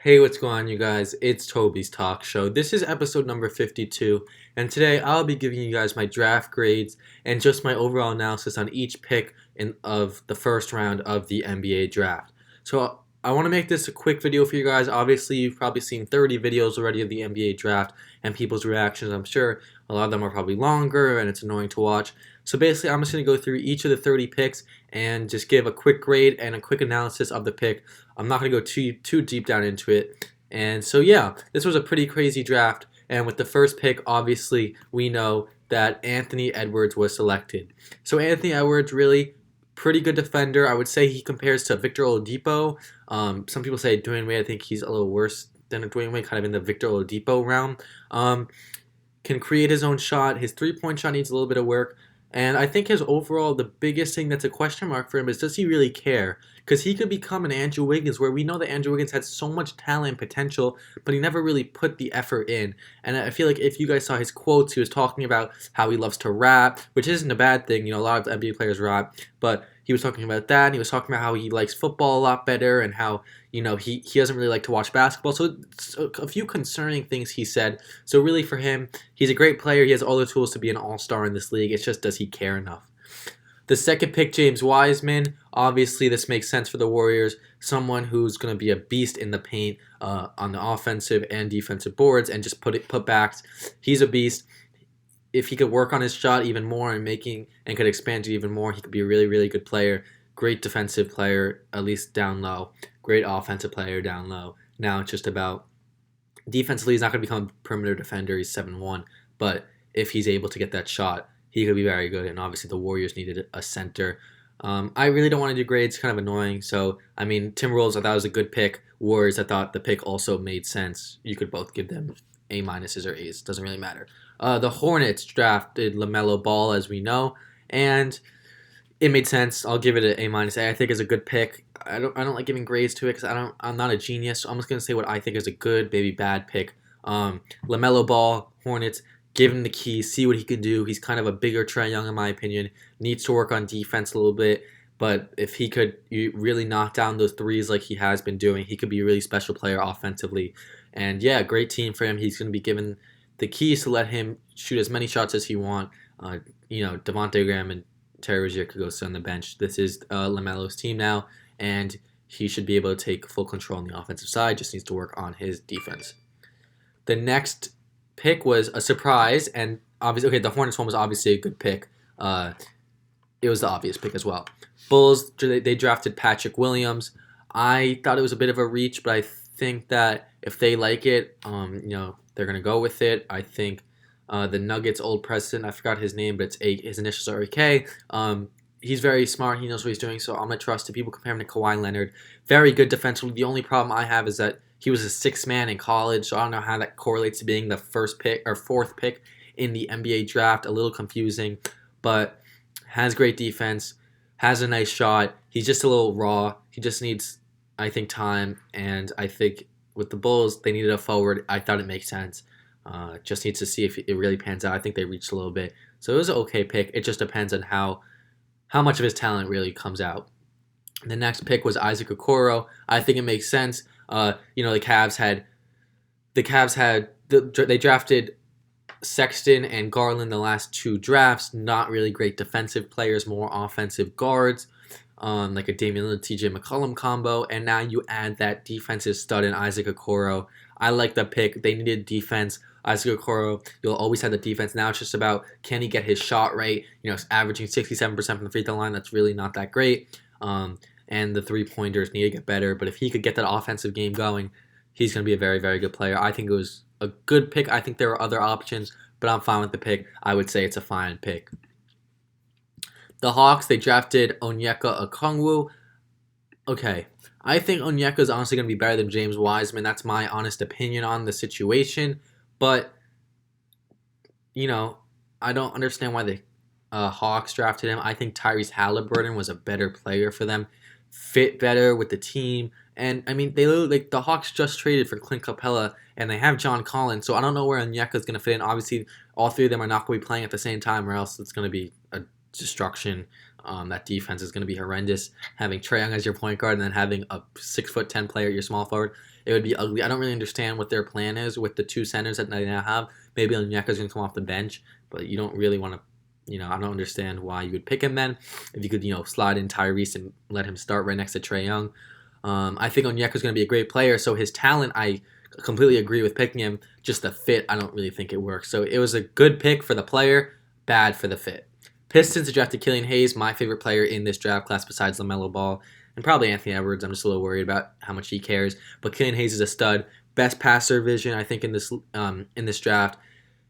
Hey, what's going on, you guys? It's Toby's Talk Show. This is episode number 52, and today I'll be giving you guys my draft grades and just my overall analysis on each pick of the first round of the NBA draft. So, I want to make this a quick video for you guys. Obviously, you've probably seen 30 videos already of the NBA draft and people's reactions. I'm sure a lot of them are probably longer and it's annoying to watch. So, basically, I'm just going to go through each of the 30 picks and just give a quick grade and a quick analysis of the pick. I'm not going to go too deep down into it. And so yeah, this was a pretty crazy draft. And with the first pick, obviously we know that Anthony Edwards was selected. So Anthony Edwards, really pretty good defender. I would say he compares to Victor Oladipo. Some people say Dwayne Wade. I think he's a little worse than Dwayne Wade, kind of in the Victor Oladipo realm. Can create his own shot. His three-point shot needs a little bit of work. And I think his overall, the biggest thing that's a question mark for him is, does he really care? Because he could become an Andrew Wiggins, where we know that Andrew Wiggins had so much talent and potential, but he never really put the effort in. And I feel like if you guys saw his quotes, he was talking about how he loves to rap, which isn't a bad thing. You know, a lot of NBA players rap, but he was talking about that. And he was talking about how he likes football a lot better and how, you know, he doesn't really like to watch basketball. So a few concerning things he said. So really for him, he's a great player. He has all the tools to be an all-star in this league. It's just, does he care enough? The second pick, James Wiseman. Obviously, this makes sense for the Warriors. Someone who's going to be a beast in the paint on the offensive and defensive boards and just put backs. He's a beast. If he could work on his shot even more and could expand it even more, he could be a really, really good player. Great defensive player, at least down low. Great offensive player down low. Now it's just about defensively, he's not going to become a perimeter defender. He's 7'1", but if he's able to get that shot, he could be very good. And obviously, the Warriors needed a center. I really don't want to do grades; kind of annoying. So, I mean, Timberwolves, I thought was a good pick. Warriors, I thought the pick also made sense. You could both give them A minuses or A's. Doesn't really matter. The Hornets drafted LaMelo Ball, as we know, and it made sense. I'll give it an A minus. I think is a good pick. I don't like giving grades to it because I'm not a genius. So I'm just gonna say what I think is a good, maybe bad pick. LaMelo Ball, Hornets. Give him the keys, see what he can do. He's kind of a bigger Trae Young, in my opinion. Needs to work on defense a little bit, but if he could really knock down those threes like he has been doing, he could be a really special player offensively. And yeah, great team for him. He's going to be given the keys to let him shoot as many shots as he wants. Devontae Graham and Terry Rozier could go sit on the bench. This is LaMelo's team now, and he should be able to take full control on the offensive side. Just needs to work on his defense. The next pick was a surprise, and obviously, okay, the Hornets one was obviously a good pick. It was the obvious pick as well. Bulls, they drafted Patrick Williams. I thought it was a bit of a reach, but I think that if they like it, they're gonna go with it. I think the Nuggets' old president, I forgot his name, but his initials are AK. He's very smart. He knows what he's doing, so I'm gonna trust it. People compare him to Kawhi Leonard. Very good defensively. The only problem I have is that he was a sixth man in college, so I don't know how that correlates to being the first pick or fourth pick in the NBA draft. A little confusing, but has great defense, has a nice shot. He's just a little raw. He just needs, I think, time, and I think with the Bulls, they needed a forward. I thought it makes sense. Just needs to see if it really pans out. I think they reached a little bit, so it was an okay pick. It just depends on how much of his talent really comes out. The next pick was Isaac Okoro. I think it makes sense. They drafted Sexton and Garland the last two drafts. Not really great defensive players, more offensive guards, like a Damian Lillard, TJ McCollum combo. And now you add that defensive stud in Isaac Okoro. I like the pick. They needed defense. Isaac Okoro, you'll always have the defense. Now it's just about, can he get his shot right? Averaging 67% from the free throw line. That's really not that great. And the three-pointers need to get better. But if he could get that offensive game going, he's going to be a very, very good player. I think it was a good pick. I think there are other options, but I'm fine with the pick. I would say it's a fine pick. The Hawks, they drafted Onyeka Okongwu. Okay, I think Onyeka is honestly going to be better than James Wiseman. That's my honest opinion on the situation. But, I don't understand why the Hawks drafted him. I think Tyrese Halliburton was a better player for them. Fit better with the team. And I mean, the Hawks just traded for Clint Capella, and they have John Collins, so I don't know where Onyeka is going to fit in. Obviously, all three of them are not going to be playing at the same time, or else it's going to be a destruction. That defense is going to be horrendous. Having Trae Young as your point guard and then having a 6'10" player at your small forward, it would be ugly. I don't really understand what their plan is with the two centers that they now have. Maybe Onyeka's going to come off the bench, but you don't really want to. I don't understand why you would pick him then. If you could, slide in Tyrese and let him start right next to Trae Young. I think Onyeka's going to be a great player, so his talent, I completely agree with picking him. Just the fit, I don't really think it works. So it was a good pick for the player, bad for the fit. Pistons drafted Killian Hayes, my favorite player in this draft class besides LaMelo Ball, and probably Anthony Edwards. I'm just a little worried about how much he cares. But Killian Hayes is a stud. Best passer vision, I think, in this draft.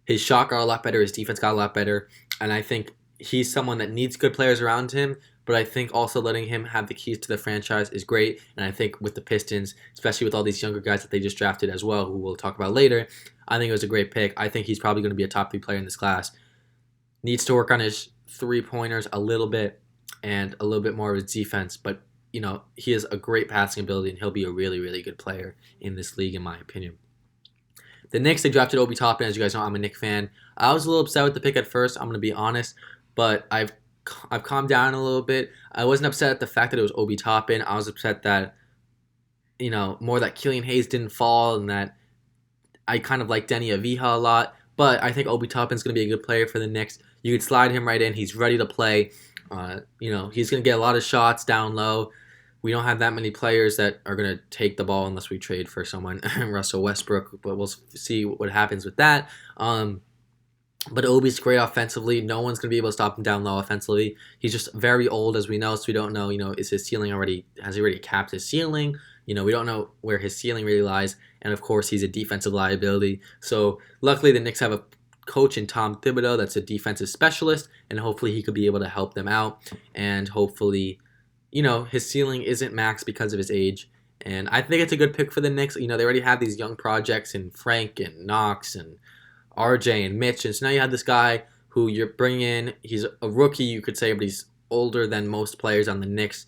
His shot got a lot better. His defense got a lot better. And I think he's someone that needs good players around him. But I think also letting him have the keys to the franchise is great. And I think with the Pistons, especially with all these younger guys that they just drafted as well, who we'll talk about later, I think it was a great pick. I think he's probably going to be a top 3 player in this class. Needs to work on his three-pointers a little bit and a little bit more of his defense. But, he has a great passing ability, and he'll be a really, really good player in this league, in my opinion. The Knicks, they drafted Obi Toppin. As you guys know, I'm a Knicks fan. I was a little upset with the pick at first, I'm going to be honest, but I've calmed down a little bit. I wasn't upset at the fact that it was Obi Toppin. I was upset that, more that Killian Hayes didn't fall and that I kind of like Deni Avdija a lot. But I think Obi Toppin's going to be a good player for the Knicks. You could slide him right in. He's ready to play. He's going to get a lot of shots down low. We don't have that many players that are going to take the ball unless we trade for someone, Russell Westbrook, but we'll see what happens with that. But Obi's great offensively. No one's going to be able to stop him down low offensively. He's just very old, as we know, so we don't know, is his ceiling has he already capped his ceiling? We don't know where his ceiling really lies. And, of course, he's a defensive liability. So, luckily, the Knicks have a coach in Tom Thibodeau that's a defensive specialist, and hopefully he could be able to help them out. And hopefully, his ceiling isn't maxed because of his age. And I think it's a good pick for the Knicks. They already have these young projects in Frank and Knox and RJ and Mitch. And so now you have this guy who you're bringing in. He's a rookie, you could say, but he's older than most players on the Knicks.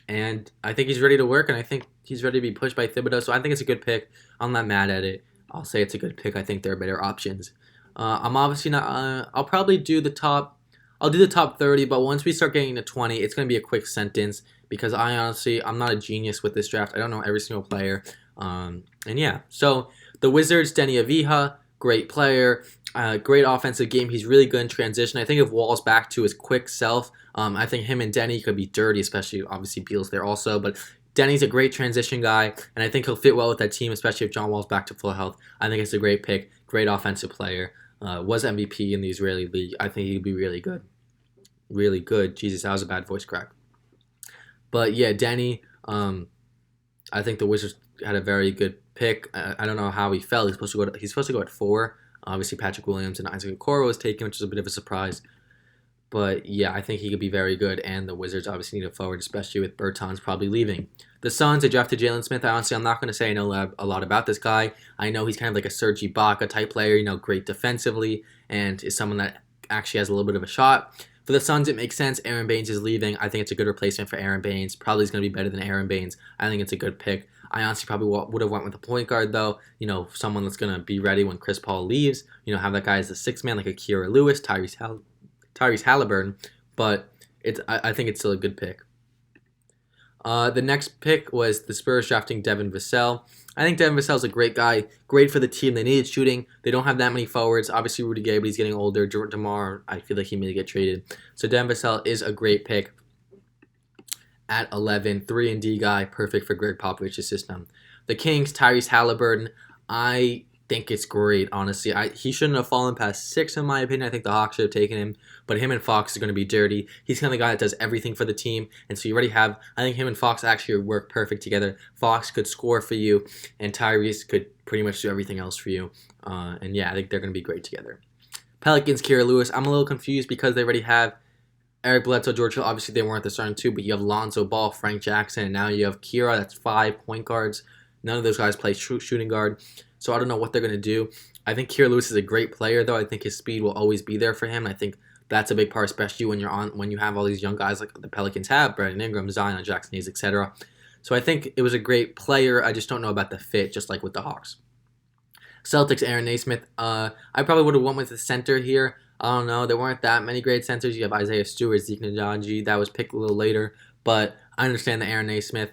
And I think he's ready to work, and I think he's ready to be pushed by Thibodeau. So I think it's a good pick. I'm not mad at it. I'll say it's a good pick. I think there are better options. I'm obviously not. I'll probably do the top. I'll do the top 30, but once we start getting to 20, it's going to be a quick sentence because I'm not a genius with this draft. I don't know every single player. And yeah, so the Wizards, Deni Avdija, great player, great offensive game. He's really good in transition. I think if Wall's back to his quick self, I think him and Deni could be dirty, especially obviously Beal's there also. But Denny's a great transition guy, and I think he'll fit well with that team, especially if John Wall's back to full health. I think it's a great pick, great offensive player. Was MVP in the Israeli league. I think he'd be really good. Really good. Jesus, that was a bad voice crack. But yeah, Deni, I think the Wizards had a very good pick. I don't know how he fell. He's supposed to go at 4. Obviously, Patrick Williams and Isaac Okoro was taken, which is a bit of a surprise. But yeah, I think he could be very good, and the Wizards obviously need a forward, especially with Bertans probably leaving. The Suns, they drafted Jalen Smith. Honestly, I'm not going to say I know a lot about this guy. I know he's kind of like a Serge Ibaka type player, great defensively, and is someone that actually has a little bit of a shot. For the Suns, it makes sense. Aaron Baines is leaving. I think it's a good replacement for Aaron Baines. Probably is going to be better than Aaron Baines. I think it's a good pick. I honestly probably would have went with a point guard, though. Someone that's going to be ready when Chris Paul leaves. Have that guy as the sixth man, like a Kira Lewis, Tyrese Halliburton. But I think it's still a good pick. The next pick was the Spurs drafting Devin Vassell. I think Devin Vassell's a great guy, great for the team. They needed shooting. They don't have that many forwards. Obviously, Rudy Gay, but he's getting older. DeMar, I feel like he may get traded. So Devin Vassell is a great pick at 11. 3-and-D guy, perfect for Greg Popovich's system. The Kings, Tyrese Halliburton. I think it's great, honestly. He shouldn't have fallen past 6, in my opinion. I think the Hawks should have taken him. But him and Fox are going to be dirty. He's kind of the guy that does everything for the team. And so you already have, I think him and Fox actually work perfect together. Fox could score for you, and Tyrese could pretty much do everything else for you. And yeah, I think they're going to be great together. Pelicans, Kira Lewis. I'm a little confused because they already have Eric Bledsoe, George Hill. Obviously, they weren't the starting 2, but you have Lonzo Ball, Frank Jackson, and now you have Kira. That's 5 point guards. None of those guys play shooting guard. So I don't know what they're going to do. I think Kira Lewis is a great player, though. I think his speed will always be there for him. I think that's a big part, especially when you have all these young guys like the Pelicans have, Brandon Ingram, Zion, Jackson Hayes, etc. So I think it was a great player. I just don't know about the fit, just like with the Hawks. Celtics, Aaron Naismith. I probably would have went with the center here. I don't know. There weren't that many great centers. You have Isaiah Stewart, Zeke Nnaji. That was picked a little later. But I understand that Aaron Naismith,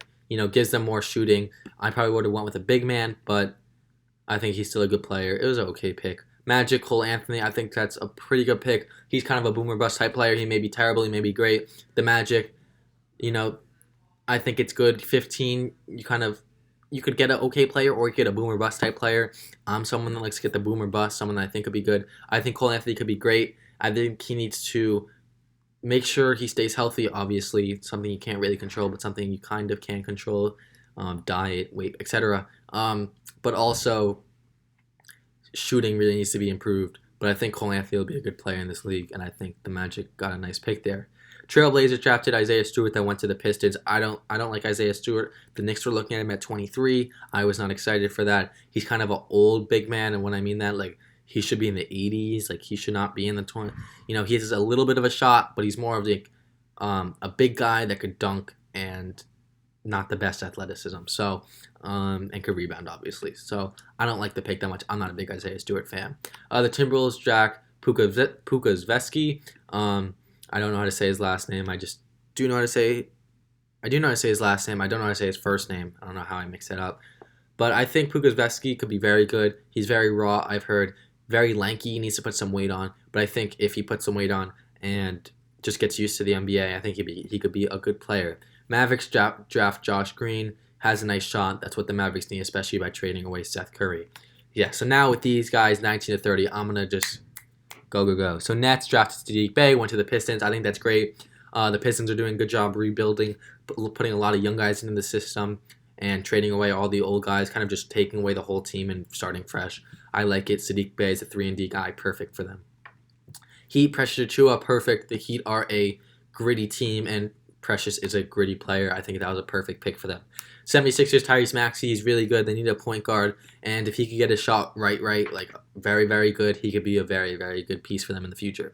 gives them more shooting. I probably would have went with a big man, but I think he's still a good player. It was an okay pick. Magic, Cole Anthony, I think that's a pretty good pick. He's kind of a boomer bust type player. He may be terrible, he may be great. The Magic, you know, I think it's good. 15, you could get an okay player or you get a boomer bust type player. I'm someone that likes to get the boomer bust, someone that I think could be good. I think Cole Anthony could be great. I think he needs to make sure he stays healthy, obviously. Something you can't really control, but something you kind of can control. Diet, weight, etc. But also, shooting really needs to be improved. But I think Cole Anthony will be a good player in this league, and I think the Magic got a nice pick there. Trailblazers drafted Isaiah Stewart that went to the Pistons. I don't like Isaiah Stewart. The Knicks were looking at him at 23. I was not excited for that. He's kind of an old big man, and when I mean that, like, he should be in the 80s. Like, he should not be in the 20. He has a little bit of a shot, but he's more of like a big guy that could dunk and not the best athleticism. So, and could rebound, obviously. So, I don't like the pick that much. I'm not a big Isaiah Stewart fan. The Timberwolves draft Pukazveski. I don't know how to say his last name. I just do know how to say. I do know how to say his last name. I don't know how to say his first name. I don't know how I mix it up. But I think Pukazveski could be very good. He's very raw. I've heard very lanky. He needs to put some weight on. But I think if he puts some weight on and just gets used to the NBA, I think he could be a good player. Mavericks draft Josh Green. Has a nice shot. That's what the Mavericks need, especially by trading away Seth Curry. Yeah, so now with these guys, 19 to 30, I'm going to just go. So Nets drafted Sadiq Bey, went to the Pistons. I think that's great. The Pistons are doing a good job rebuilding, putting a lot of young guys into the system and trading away all the old guys, kind of just taking away the whole team and starting fresh. I like it. Sadiq Bey is a 3-and-D guy, perfect for them. Heat, Precious Achiuwa, perfect. The Heat are a gritty team, and Precious is a gritty player. I think that was a perfect pick for them. 76ers, Tyrese Maxey, he's really good. They need a point guard, and if he could get his shot right, like very, very good, he could be a very, very good piece for them in the future.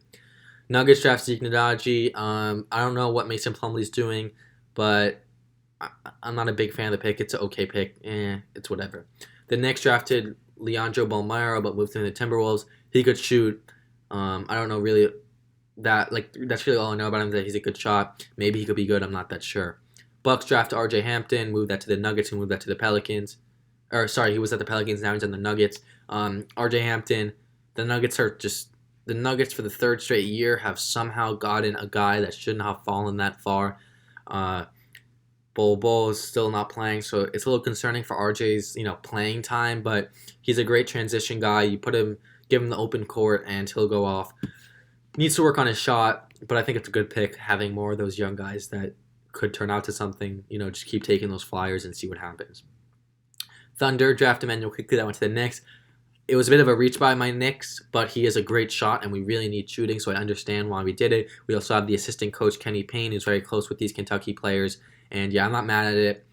Nuggets draft Zeke Nnaji. I don't know what Mason Plumlee's doing, but I'm not a big fan of the pick. It's an okay pick. It's whatever. The Knicks drafted Leandro Bolmaro, but moved to the Timberwolves. He could shoot. I don't know really that's really all I know about him, that he's a good shot. Maybe he could be good. I'm not that sure. Bucks draft R.J. Hampton, moved that to the Nuggets, and moved that to the Pelicans. He was at the Pelicans, now he's on the Nuggets. R.J. Hampton, the Nuggets for the third straight year have somehow gotten a guy that shouldn't have fallen that far. Bol is still not playing, so it's a little concerning for RJ's playing time, but he's a great transition guy. You give him the open court, and he'll go off. Needs to work on his shot, but I think it's a good pick, having more of those young guys that could turn out to something. Just keep taking those flyers and see what happens. Thunder draft Emmanuel Quickley, that went to the Knicks. It was a bit of a reach by my Knicks, but he is a great shot, and we really need shooting, so I understand why we did it. We also have the assistant coach, Kenny Payne, who's very close with these Kentucky players, and yeah, I'm not mad at it.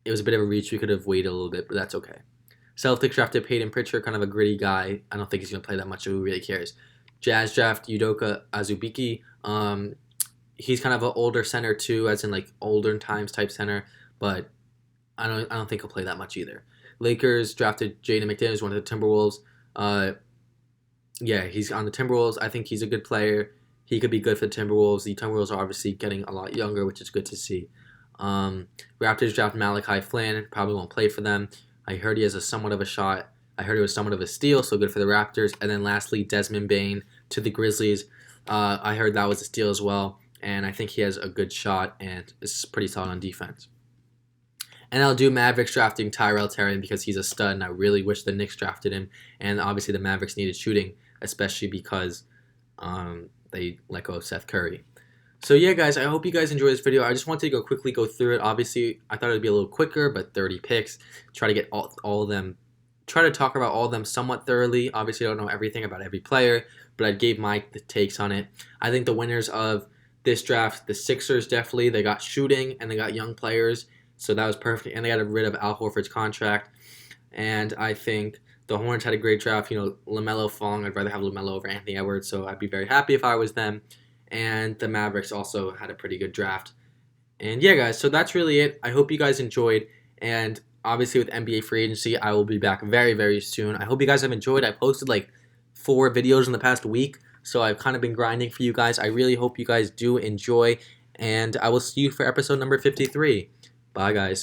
It was a bit of a reach. We could have waited a little bit, but that's okay. Celtics drafted Peyton Pritchard, kind of a gritty guy. I don't think he's going to play that much, so who really cares? Jazz draft Udoka Azubuike. He's kind of an older center too, as in like older times type center, but I don't think he'll play that much either. Lakers drafted Jaden McDaniels, one of the Timberwolves. He's on the Timberwolves. I think he's a good player. He could be good for the Timberwolves. The Timberwolves are obviously getting a lot younger, which is good to see. Raptors draft Malachi Flynn. Probably won't play for them. I heard he has somewhat of a shot. I heard it was somewhat of a steal, so good for the Raptors. And then lastly, Desmond Bane to the Grizzlies. I heard that was a steal as well, and I think he has a good shot and is pretty solid on defense. And I'll do Mavericks drafting Tyrell Terry because he's a stud, and I really wish the Knicks drafted him. And obviously the Mavericks needed shooting, especially because they let go of Seth Curry. So yeah, guys, I hope you guys enjoyed this video. I just wanted to quickly go through it. Obviously, I thought it would be a little quicker, but 30 picks. Try to get all of them. Try to talk about all of them somewhat thoroughly. Obviously, I don't know everything about every player, but I gave my takes on it. I think the winners of this draft, the Sixers, definitely. They got shooting, and they got young players, so that was perfect. And they got rid of Al Horford's contract. And I think the Hornets had a great draft. LaMelo falling. I'd rather have LaMelo over Anthony Edwards, so I'd be very happy if I was them. And the Mavericks also had a pretty good draft. And yeah, guys, so that's really it. I hope you guys enjoyed. And obviously with NBA free agency, I will be back very, very soon. I hope you guys have enjoyed. I posted like 4 videos in the past week. So I've kind of been grinding for you guys. I really hope you guys do enjoy, and I will see you for episode number 53. Bye, guys.